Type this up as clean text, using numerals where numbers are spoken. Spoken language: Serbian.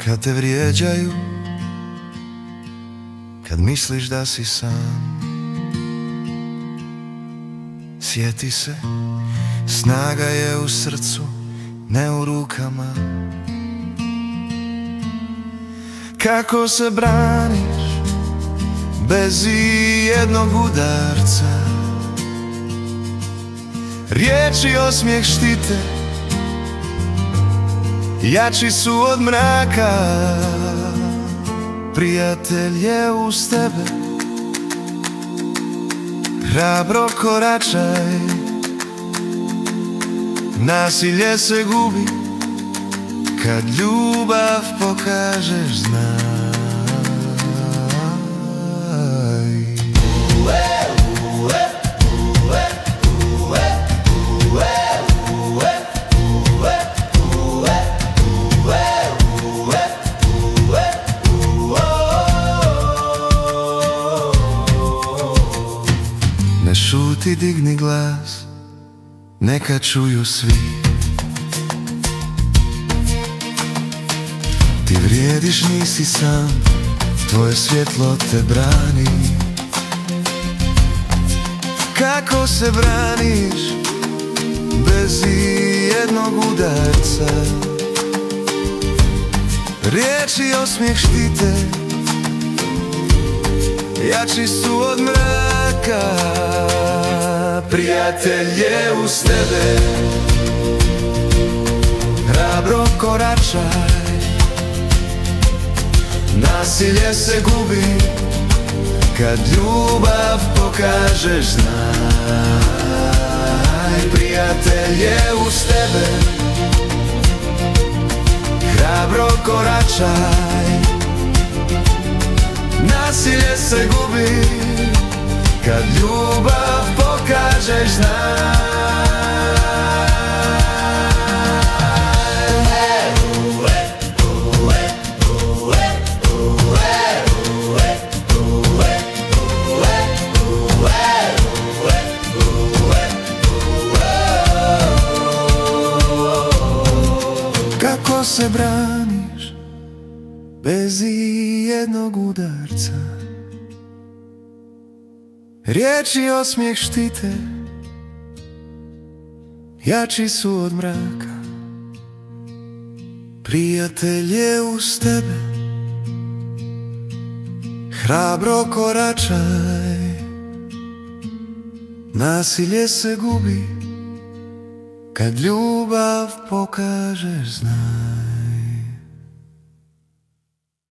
Kad te vrijeđaju, kad misliš da si sam, sjeti se, snaga je u srcu, ne u rukama. Kako se braniš bez ijednog udarca? Riječi osmijeh štite, jači su od mraka. Prijatelj je uz tebe, hrabro koračaj. Nasilje se gubi kad ljubav pokažeš, znaj. Ne šuti, digni glas, neka čuju svi. Ti vrijediš, nisi sam, tvoje svjetlo te brani. Kako se braniš bez ijednog udarca? Riječi osmijeh štite, jači su od mraka. Prijatelj je uz tebe, hrabro koračaj. Nasilje se gubi kad ljubav pokažeš, znaj. Prijatelj je uz tebe, hrabro koračaj. Nasilje se gubi kad ljubav pokažeš, znaj. Kako se braniš bez ijednog udarca? Riječi osmijeh štite, jači su od mraka. Prijatelj je uz tebe, hrabro koračaj. Nasilje se gubi kad ljubav pokažeš, znaj.